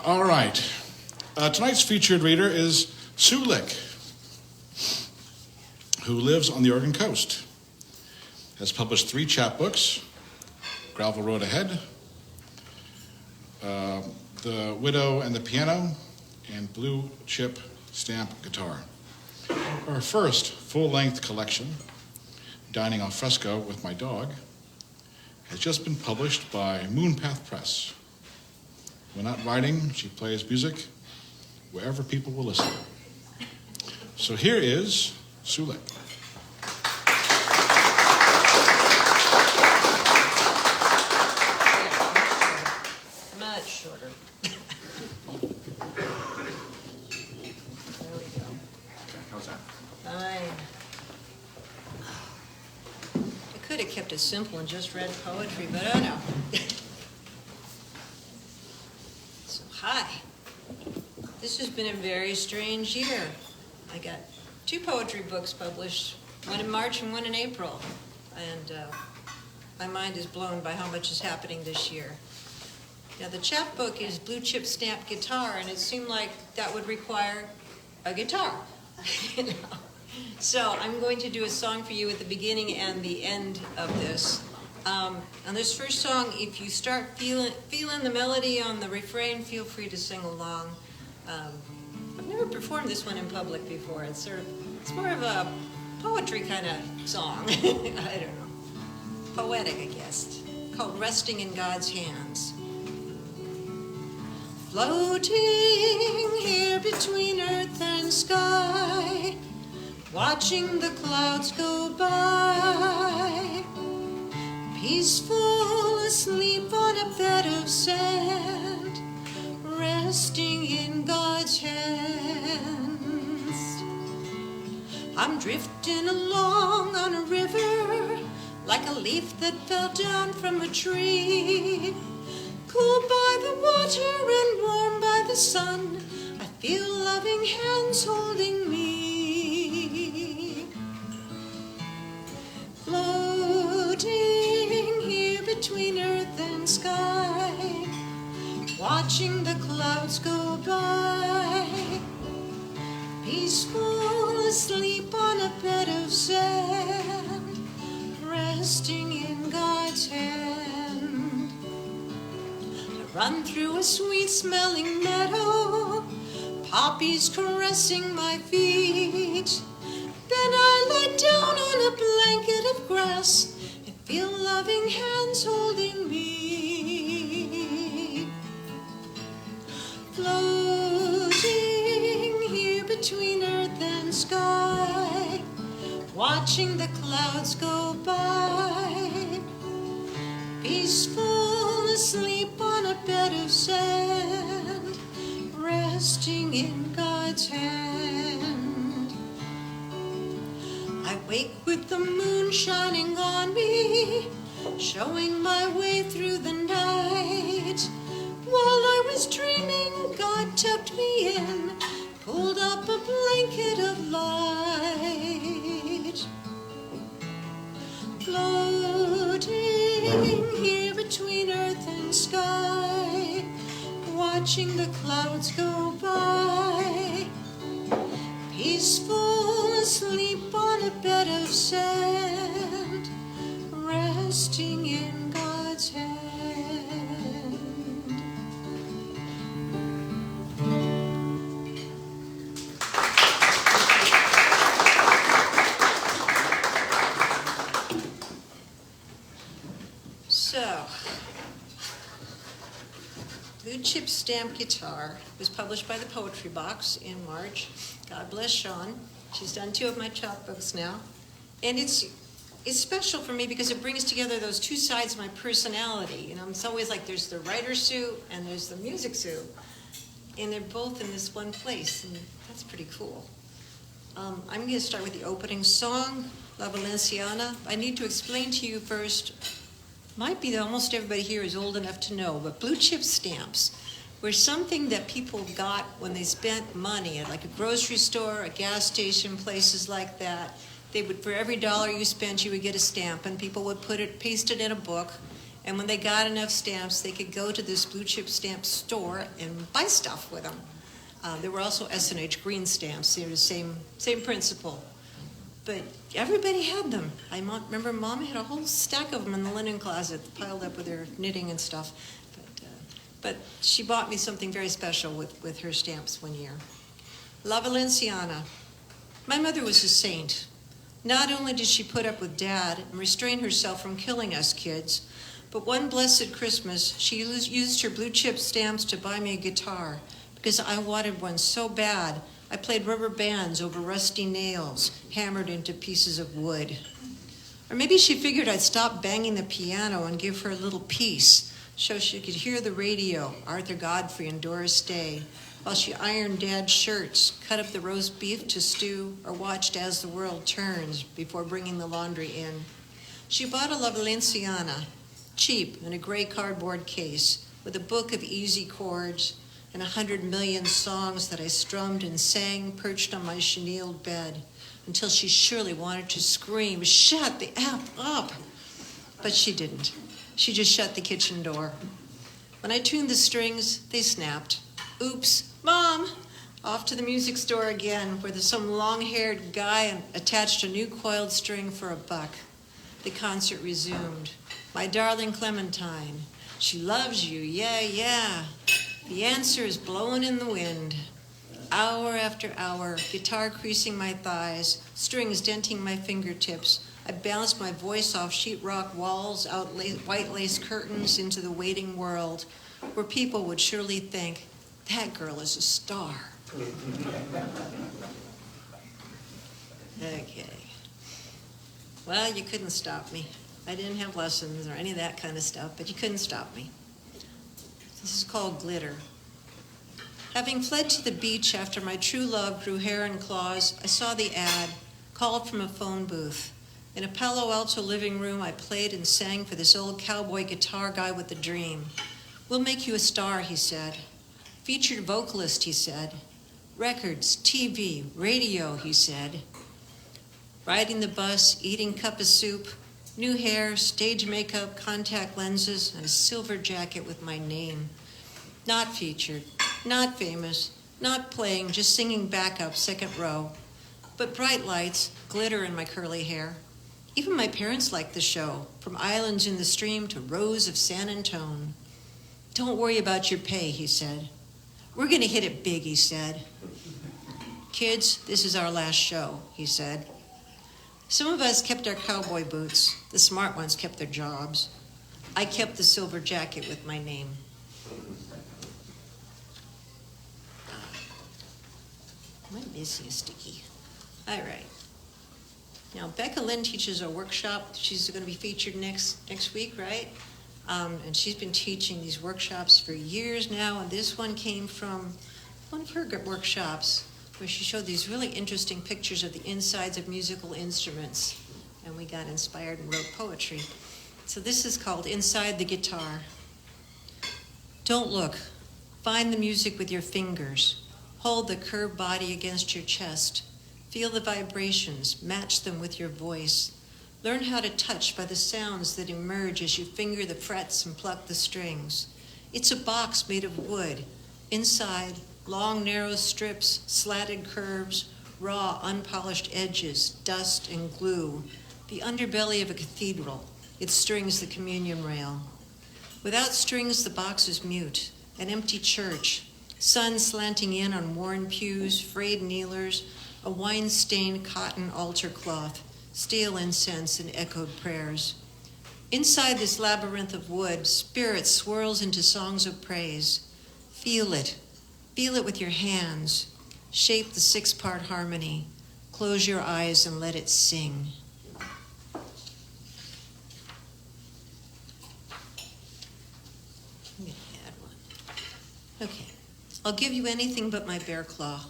All right. Tonight's featured reader is Sue Lick, who lives on the Oregon coast. Has published 3 chapbooks, Gravel Road Ahead, The Widow and the Piano, and Blue Chip Stamp Guitar. Her first full-length collection, Dining on Fresco with My Dog, has just been published by MoonPath Press. When not writing, she plays music wherever people will listen. So here is Sue Lick. Much shorter. There we go. Okay, how's that? Fine. I could have kept it simple and just read poetry, but oh no. So, hi. This has been a very strange year. I got 2 poetry books published, one in March and one in April. And my mind is blown by how much is happening this year. Now, the chapbook is Blue Chip Stamp Guitar, and it seemed like that would require a guitar. You know? So I'm going to do a song for you at the beginning and the end of this. On this first song, if you start feeling the melody on the refrain, feel free to sing along. I've never performed this one in public before. It's more of a poetry kind of song. I don't know. Poetic, I guess. Called Resting in God's Hands. Floating here between earth and sky, watching the clouds go by, peaceful asleep on a bed of sand, resting in God's hands. I'm drifting along on a river, like a leaf that fell down from a tree. Cool by the water and warm by the sun, I feel loving hands holding me. Floating here between earth and sky, watching the clouds go by, peaceful asleep on a bed of sand, resting in God's hand. Run through a sweet-smelling meadow, poppies caressing my feet. Then I lie down on a blanket of grass and feel loving hands holding me. Floating here between earth and sky, watching the clouds go by, peaceful asleep on a bed of sand, resting in God's hand. I wake with the moon shining on me, showing my way through the night. While I was dreaming, God tucked me in, pulled up a blanket of light. Floating here between earth and sky, watching the clouds go by, peaceful asleep on a bed of sand, resting in God's hand. So, Blue Chip Stamp Guitar was published by the Poetry Box in March. God bless Sean. She's done 2 of my chapbooks now. And it's special for me because it brings together those 2 sides of my personality. You know, it's always like there's the writer Sue and there's the music Sue. And they're both in this one place, and that's pretty cool. I'm going to start with the opening song, La Valenciana. I need to explain to you first, might be that almost everybody here is old enough to know, but blue chip stamps were something that people got when they spent money at like a grocery store, a gas station, places like that. They would, for every $1 you spent, you would get a stamp, and people would paste it in a book, And when they got enough stamps, they could go to this blue chip stamp store and buy stuff with them. There were also S&H green stamps. They were the same principle. But everybody had them. I remember Mom had a whole stack of them in the linen closet piled up with her knitting and stuff. But she bought me something very special with her stamps one year. La Valenciana. My mother was a saint. Not only did she put up with Dad and restrain herself from killing us kids, but one blessed Christmas, she used her blue chip stamps to buy me a guitar because I wanted one so bad. I played rubber bands over rusty nails, hammered into pieces of wood. Or maybe she figured I'd stop banging the piano and give her a little peace so she could hear the radio, Arthur Godfrey and Doris Day, while she ironed Dad's shirts, cut up the roast beef to stew, or watched As the World Turns before bringing the laundry in. She bought a La Valenciana, cheap, in a gray cardboard case, with a book of easy chords and 100 million songs that I strummed and sang perched on my chenilled bed until she surely wanted to scream, "Shut the F up!" But she didn't. She just shut the kitchen door. When I tuned the strings, they snapped. Oops, Mom! Off to the music store again, where some long-haired guy attached a new coiled string for $1. The concert resumed. My darling Clementine, she loves you, yeah, yeah. The answer is blowing in the wind. Hour after hour, guitar creasing my thighs, strings denting my fingertips. I bounced my voice off sheetrock walls, out white lace curtains into the waiting world, where people would surely think, that girl is a star. Okay. Well, you couldn't stop me. I didn't have lessons or any of that kind of stuff, but you couldn't stop me. This is called Glitter. Having fled to the beach after my true love grew hair and claws, I saw the ad, called from a phone booth. In a Palo Alto living room, I played and sang for this old cowboy guitar guy with a dream. We'll make you a star, he said. Featured vocalist, he said. Records, TV, radio, he said. Riding the bus, eating cup of soup, new hair, stage makeup, contact lenses, and a silver jacket with my name. Not featured, not famous, not playing, just singing backup, second row. But bright lights, glitter in my curly hair. Even my parents liked the show, from Islands in the Stream to Rose of San Antone. Don't worry about your pay, he said. We're going to hit it big, he said. Kids, this is our last show, he said. Some of us kept our cowboy boots. The smart ones kept their jobs. I kept the silver jacket with my name. My missing is sticky. All right. Now, Becca Lynn teaches a workshop. She's going to be featured next week, right? And she's been teaching these workshops for years now, and this one came from one of her workshops where she showed these really interesting pictures of the insides of musical instruments, and we got inspired and wrote poetry. So this is called Inside the Guitar. Don't look. Find the music with your fingers. Hold the curved body against your chest. Feel the vibrations. Match them with your voice. Learn how to touch by the sounds that emerge as you finger the frets and pluck the strings. It's a box made of wood. Inside, long, narrow strips, slatted curves, raw, unpolished edges, dust and glue. The underbelly of a cathedral. It strings the communion rail. Without strings, the box is mute. An empty church. Sun slanting in on worn pews, frayed kneelers, a wine-stained cotton altar cloth, stale incense and echoed prayers. Inside this labyrinth of wood, spirit swirls into songs of praise. Feel it. Feel it with your hands. Shape the 6-part harmony. Close your eyes and let it sing. I'm gonna add one. Okay. I'll give you anything but my bear claw.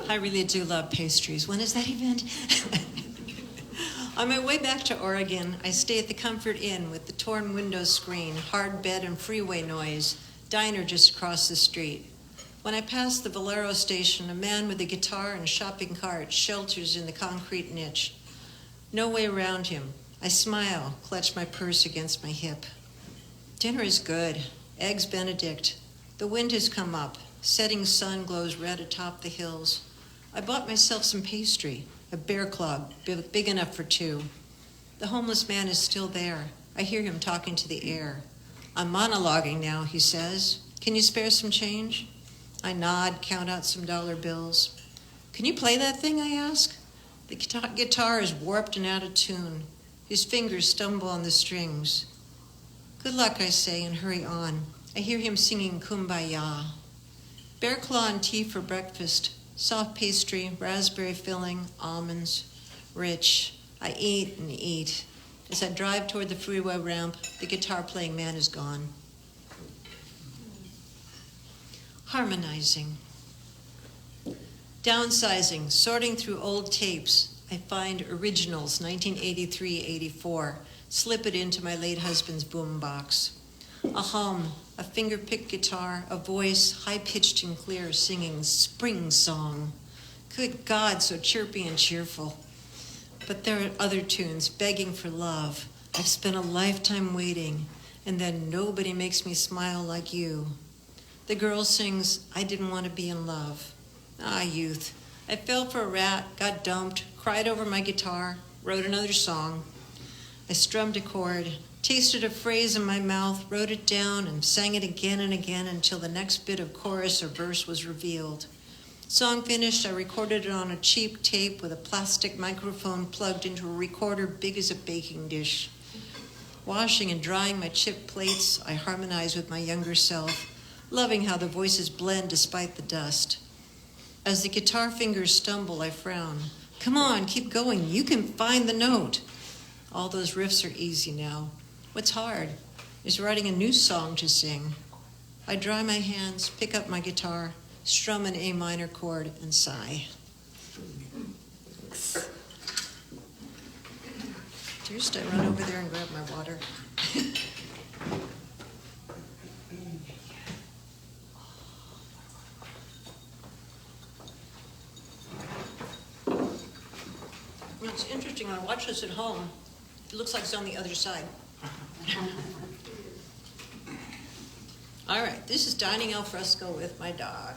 I really do love pastries. When is that event? On my way back to Oregon, I stay at the Comfort Inn with the torn window screen, hard bed and freeway noise, diner just across the street. When I pass the Valero station, a man with a guitar and shopping cart shelters in the concrete niche. No way around him. I smile, clutch my purse against my hip. Dinner is good. Eggs Benedict. The wind has come up. Setting sun glows red atop the hills. I bought myself some pastry, a bear claw big enough for two. The homeless man is still there. I hear him talking to the air. I'm monologuing now, he says. Can you spare some change? I nod, count out some dollar bills. Can you play that thing, I ask? The guitar is warped and out of tune. His fingers stumble on the strings. Good luck, I say, and hurry on. I hear him singing Kumbaya. Bear claw and tea for breakfast. Soft pastry, raspberry filling, almonds. Rich. I eat and eat. As I drive toward the freeway ramp, the guitar-playing man is gone. Harmonizing. Downsizing, sorting through old tapes. I find originals, 1983-84. Slip it into my late husband's boombox. A hum, a finger-picked guitar, a voice, high-pitched and clear, singing spring song. Good God, so chirpy and cheerful. But there are other tunes, begging for love. I've spent a lifetime waiting, and then nobody makes me smile like you. The girl sings, I didn't want to be in love. Ah, youth. I fell for a rat, got dumped, cried over my guitar, wrote another song. I strummed a chord, tasted a phrase in my mouth, wrote it down, and sang it again and again until the next bit of chorus or verse was revealed. Song finished, I recorded it on a cheap tape with a plastic microphone plugged into a recorder big as a baking dish. Washing and drying my chipped plates, I harmonized with my younger self, loving how the voices blend despite the dust. As the guitar fingers stumble, I frown. Come on, keep going. You can find the note. All those riffs are easy now. What's hard is writing a new song to sing. I dry my hands, pick up my guitar, strum an A minor chord, and sigh. First, I run over there and grab my water. It's interesting, when I watch this at home, it looks like it's on the other side. All right, this is Dining al Fresco with my dog.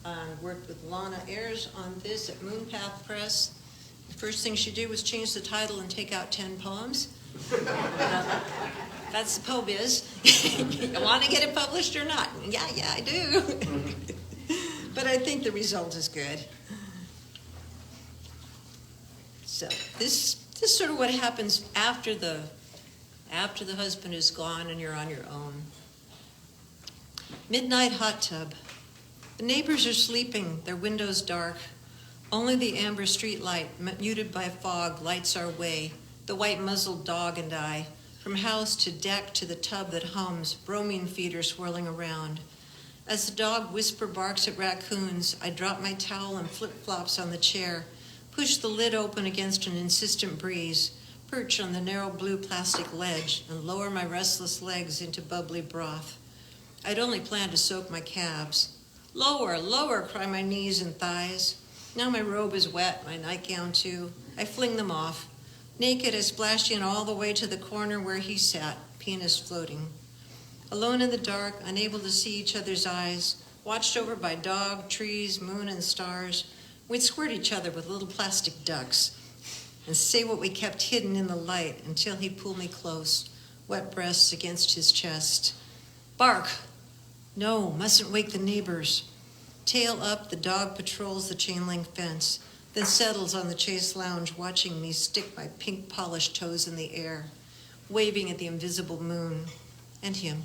I worked with Lana Ayers on this at MoonPath Press. The first thing she did was change the title and take out 10 poems. That's the po-biz. You want to get it published or not? Yeah, I do. But I think the result is good. So this is sort of what happens after the husband is gone and you're on your own. Midnight hot tub. The neighbors are sleeping, their windows dark. Only the amber street light, muted by fog, lights our way, the white-muzzled dog and I, from house to deck to the tub that hums, bromine feeder swirling around. As the dog whisper barks at raccoons, I drop my towel and flip-flops on the chair, push the lid open against an insistent breeze, perch on the narrow blue plastic ledge, and lower my restless legs into bubbly broth. I'd only planned to soak my calves. Lower, lower, cry my knees and thighs. Now my robe is wet, my nightgown too. I fling them off. Naked, I splash in all the way to the corner where he sat, penis floating. Alone in the dark, unable to see each other's eyes, watched over by dog, trees, moon, and stars, we'd squirt each other with little plastic ducks and say what we kept hidden in the light until he'd pull me close, wet breasts against his chest. Bark! No, mustn't wake the neighbors. Tail up, the dog patrols the chain-link fence, then settles on the chase lounge, watching me stick my pink-polished toes in the air, waving at the invisible moon and him.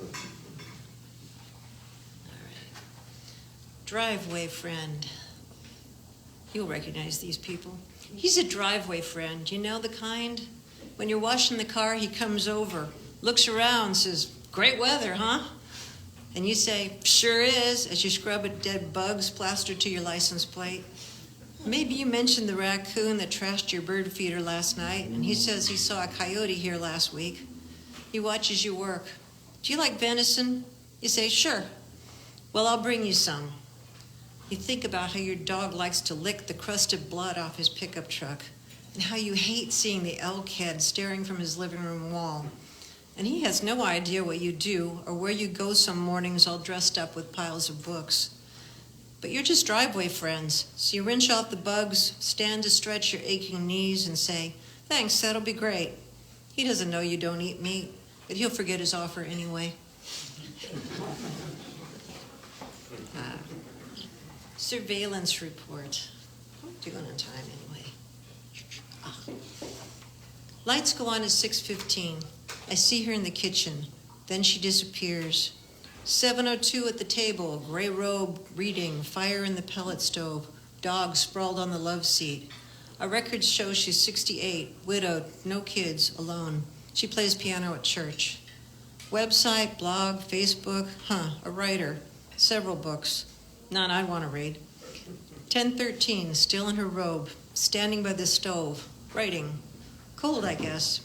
All right. Driveway friend. You'll recognize these people. He's a driveway friend. You know the kind? When you're washing the car, he comes over, looks around, says, "Great weather, huh?" And you say, "Sure is," as you scrub at dead bugs plastered to your license plate. Maybe you mentioned the raccoon that trashed your bird feeder last night, and he says he saw a coyote here last week. He watches you work. "Do you like venison?" You say, "Sure." "Well, I'll bring you some." You think about how your dog likes to lick the crusted blood off his pickup truck. and how you hate seeing the elk head staring from his living room wall. And he has no idea what you do or where you go some mornings all dressed up with piles of books. But you're just driveway friends, so you wrench off the bugs, stand to stretch your aching knees, and say, "Thanks, that'll be great." He doesn't know you don't eat meat, but he'll forget his offer anyway. Surveillance report. I'm doing on time anyway. Lights go on at 6:15. I see her in the kitchen. Then she disappears. 7:02 at the table, gray robe, reading, fire in the pellet stove, dog sprawled on the love seat. Our records show she's 68, widowed, no kids, alone. She plays piano at church. Website, blog, Facebook, a writer, several books. None I'd want to read. 10:13, still in her robe, standing by the stove, writing. Cold, I guess.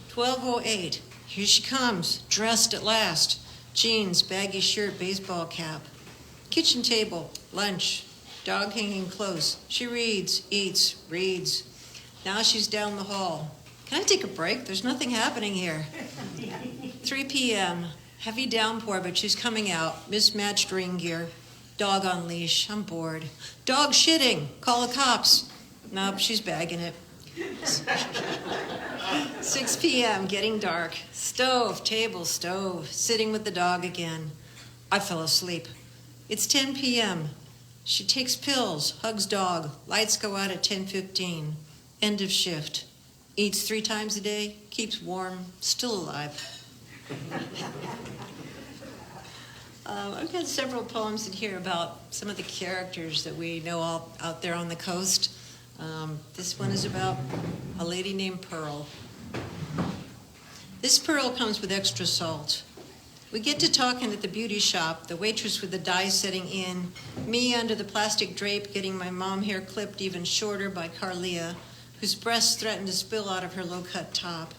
12:08, here she comes, dressed at last. Jeans, baggy shirt, baseball cap. Kitchen table, lunch, dog hanging close. She reads, eats, reads. Now she's down the hall. Can I take a break? There's nothing happening here. 3 p.m., heavy downpour, but she's coming out. Mismatched rain gear. Dog on leash. I'm bored. Dog shitting. Call the cops. Nope, she's bagging it. 6 p.m., getting dark. Stove, table, stove. Sitting with the dog again. I fell asleep. It's 10 p.m. She takes pills, hugs dog. Lights go out at 10:15. End of shift. Eats 3 times a day. Keeps warm. Still alive. I've got several poems in here about some of the characters that we know all out there on the coast. This one is about a lady named Pearl. This Pearl comes with extra salt. We get to talking at the beauty shop, the waitress with the dye setting in, me under the plastic drape getting my mom hair clipped even shorter by Carlia, whose breasts threatened to spill out of her low-cut top,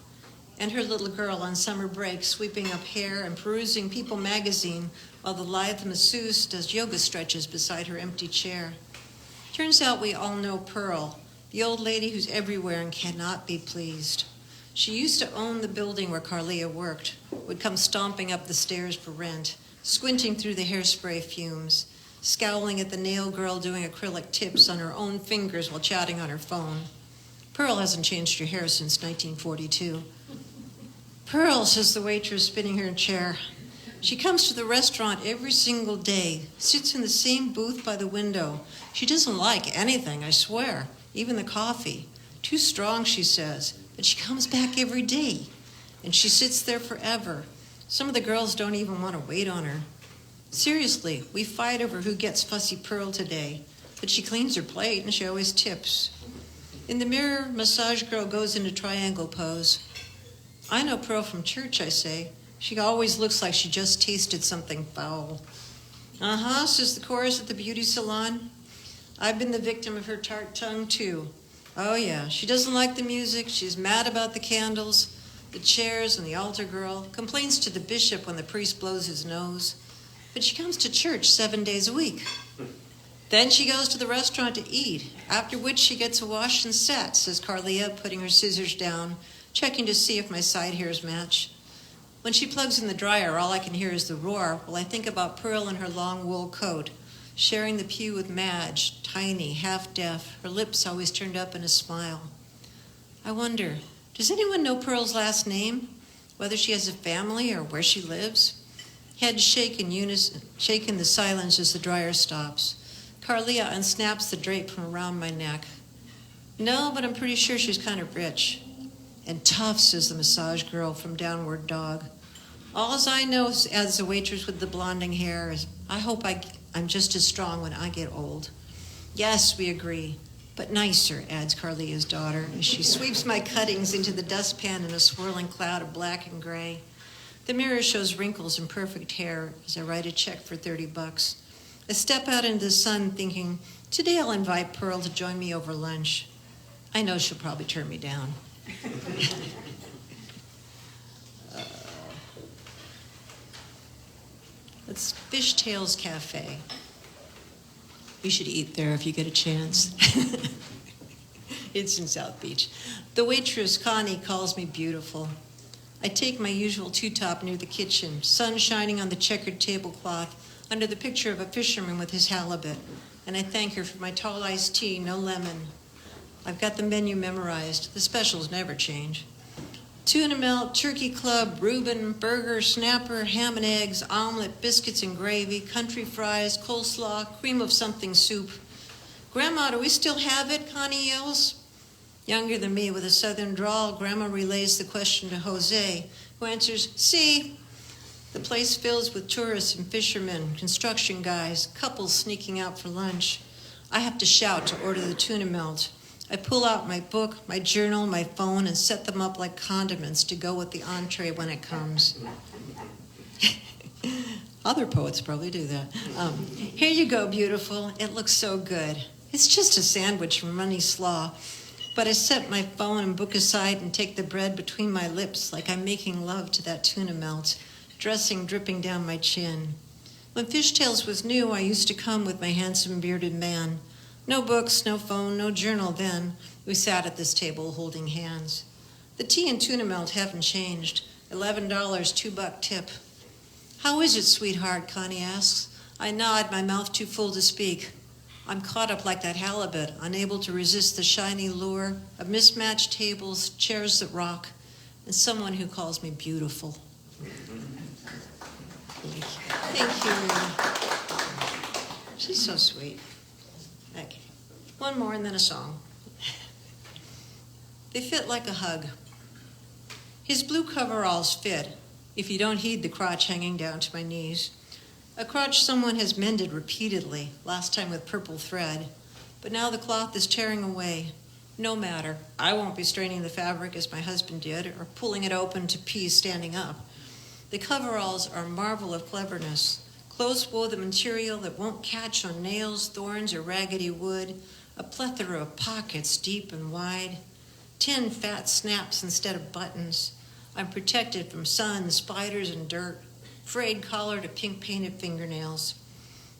and her little girl on summer break sweeping up hair and perusing People magazine while the lithe masseuse does yoga stretches beside her empty chair. Turns out we all know Pearl, the old lady who's everywhere and cannot be pleased. She used to own the building where Carlia worked, would come stomping up the stairs for rent, squinting through the hairspray fumes, scowling at the nail girl doing acrylic tips on her own fingers while chatting on her phone. Pearl hasn't changed her hair since 1942. Pearl, says the waitress, spinning her chair. She comes to the restaurant every single day, sits in the same booth by the window. She doesn't like anything, I swear, even the coffee. Too strong, she says, but she comes back every day. And she sits there forever. Some of the girls don't even want to wait on her. Seriously, we fight over who gets Fussy Pearl today, but she cleans her plate and she always tips. In the mirror, massage girl goes into triangle pose. I know Pearl from church, I say. She always looks like she just tasted something foul. Uh-huh, says the chorus at the beauty salon. I've been the victim of her tart tongue, too. Oh, yeah, she doesn't like the music. She's mad about the candles, the chairs, and the altar girl. Complains to the bishop when the priest blows his nose. But she comes to church 7 days a week. Then she goes to the restaurant to eat, after which she gets a wash and set, says Carlia, putting her scissors down, checking to see if my side hairs match. When she plugs in the dryer, all I can hear is the roar while I think about Pearl in her long wool coat, sharing the pew with Madge, tiny, half-deaf, her lips always turned up in a smile. I wonder, does anyone know Pearl's last name? Whether she has a family or where she lives? Heads shake in unison, shake in the silence as the dryer stops. Carlia unsnaps the drape from around my neck. No, but I'm pretty sure she's kind of rich. And tough, says the massage girl from Downward Dog. Alls I know, adds the waitress with the blonding hair, is I hope I'm just as strong when I get old. Yes, we agree, but nicer, adds Carlia's daughter, as she sweeps my cuttings into the dustpan in a swirling cloud of black and gray. The mirror shows wrinkles and perfect hair as I write a check for $30. I step out into the sun thinking, today I'll invite Pearl to join me over lunch. I know she'll probably turn me down. It's Fishtails Cafe. You should eat there if you get a chance. It's in South Beach. The waitress, Connie, calls me beautiful. I take my usual two-top near the kitchen, sun shining on the checkered tablecloth, under the picture of a fisherman with his halibut, and I thank her for my tall iced tea, no lemon. I've got the menu memorized. The specials never change. Tuna melt, turkey club, Reuben, burger, snapper, ham and eggs, omelet, biscuits and gravy, country fries, coleslaw, cream of something soup. Grandma, do we still have it? Connie yells. Younger than me with a southern drawl, Grandma relays the question to Jose, who answers, "See." The place fills with tourists and fishermen, construction guys, couples sneaking out for lunch. I have to shout to order the tuna melt. I pull out my book, my journal, my phone, and set them up like condiments to go with the entree when it comes. Other poets probably do that. Here you go, beautiful. It looks so good. It's just a sandwich from Runny Slaw. But I set my phone and book aside and take the bread between my lips like I'm making love to that tuna melt, dressing dripping down my chin. When Fishtails was new, I used to come with my handsome bearded man. No books, no phone, no journal then. We sat at this table holding hands. The tea and tuna melt haven't changed. $11, $2 tip. How is it, sweetheart? Connie asks. I nod, my mouth too full to speak. I'm caught up like that halibut, unable to resist the shiny lure of mismatched tables, chairs that rock, and someone who calls me beautiful. Thank you. She's so sweet. Okay. One more and then a song. They fit like a hug. His blue coveralls fit, if you don't heed the crotch hanging down to my knees. A crotch someone has mended repeatedly, last time with purple thread, but now the cloth is tearing away. No matter, I won't be straining the fabric as my husband did, or pulling it open to pee standing up. The coveralls are a marvel of cleverness, close-woven material that won't catch on nails, thorns, or raggedy wood, a plethora of pockets deep and wide, 10 fat snaps instead of buttons. I'm protected from sun, spiders, and dirt, frayed collar to pink-painted fingernails.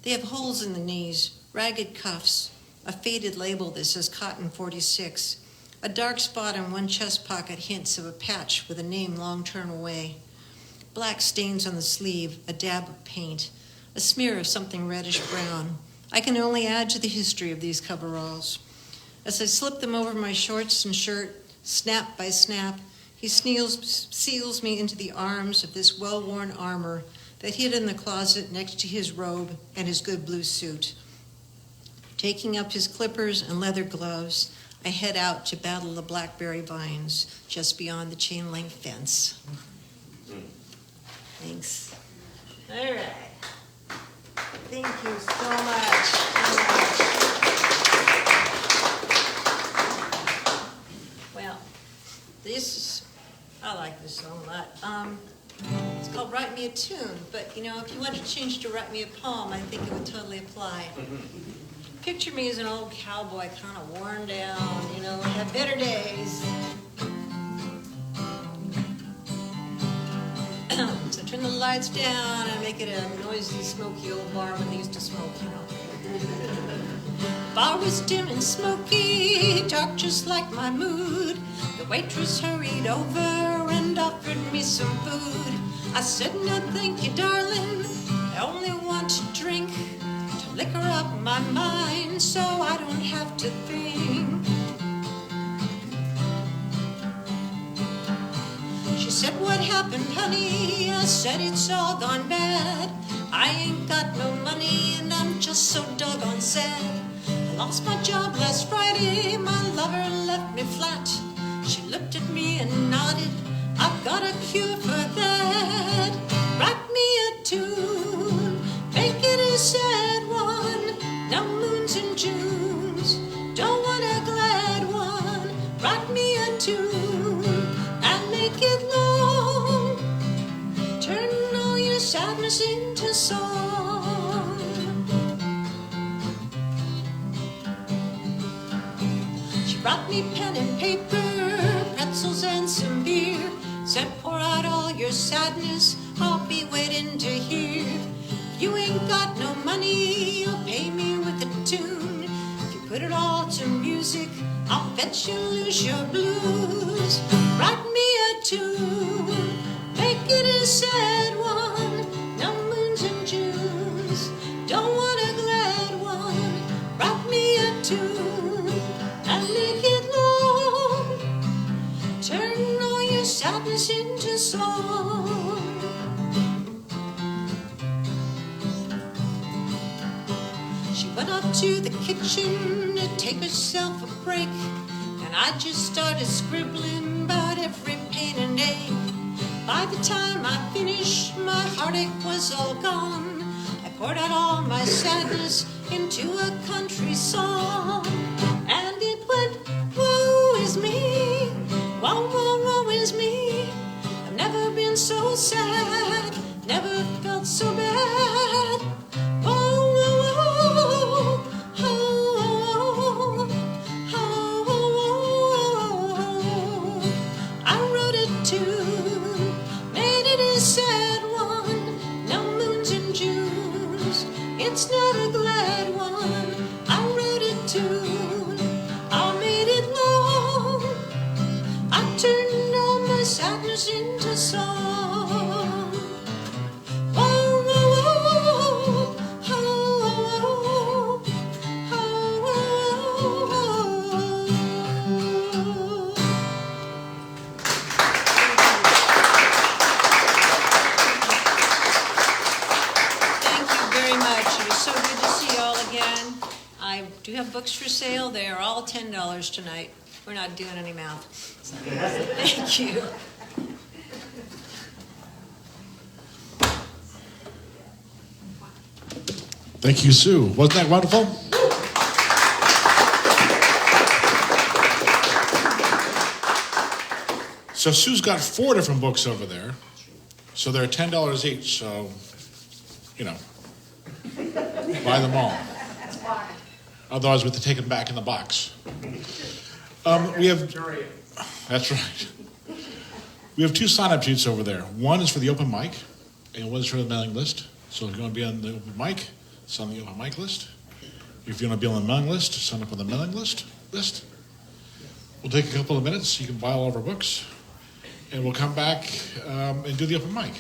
They have holes in the knees, ragged cuffs, a faded label that says Cotton 46. A dark spot on one chest pocket hints of a patch with a name long torn away. Black stains on the sleeve, a dab of paint, a smear of something reddish-brown. I can only add to the history of these coveralls. As I slip them over my shorts and shirt, snap by snap, he seals me into the arms of this well-worn armor that hid in the closet next to his robe and his good blue suit. Taking up his clippers and leather gloves, I head out to battle the blackberry vines just beyond the chain-link fence. Thanks. All right. Thank you so much. Well, I like this song a lot. It's called Write Me a Tune, but if you wanted to change to Write Me a Poem, I think it would totally apply. Picture me as an old cowboy, kind of worn down, had better days. So turn the lights down and make it a noisy, smoky old bar when they used to smoke, Bar was dim and smoky, dark just like my mood. The waitress hurried over and offered me some food. I said, no thank you, darling, I only want to drink, to liquor up my mind so I don't have to think. She said, what happened, honey? I said, it's all gone bad. I ain't got no money and I'm just so doggone sad. I lost my job last Friday, my lover left me flat. She looked at me and nodded, I've got a cure for that. Write me a tune, make it a sad one. No moons and Junes, don't want a glad one. Write me a tune and make it long. Turn all your sadness into song. She brought me pen and paper, pretzels and some beer. Said pour out all your sadness, I'll be waiting to hear. If you ain't got no money, you'll pay me with a tune. If you put it all to music, I'll bet you lose your blues. Write me a tune, make it a sad one. No moons and Junes, don't want a glad one. Write me a tune and make it long. Turn all your sadness into song. She went up to the kitchen to take herself a break, and I just started scribbling about every pain and ache. By the time I finished, my heartache was all gone. I poured out all my sadness into a country song, and it went, woe is me, woe, woe, woe is me. I've never been so sad, never felt so bad. Whoa, whoa, whoa, oh, oh, oh. I wrote a tune, made it a sad one. No moons and Junes, it's not a glad one. I wrote a tune, I made it long. I turned all my sadness into song. Whoa, whoa, whoa, oh, oh, oh, oh. Thank you very much. It was so good to see you all again. I do have books for sale. They are all $10 tonight. We're not doing any math. Thank you. Thank you, Sue. Wasn't that wonderful? So Sue's got 4 different books over there. So they're $10 each. So, buy them all. Otherwise, we have to take them back in the box. We have. That's right. We have 2 sign-up sheets over there. One is for the open mic, and one is for the mailing list. So if you want to be on the open mic, sign on the open mic list. If you want to be on the mailing list, sign up on the mailing list. We'll take a couple of minutes. You can buy all of our books, and we'll come back and do the open mic.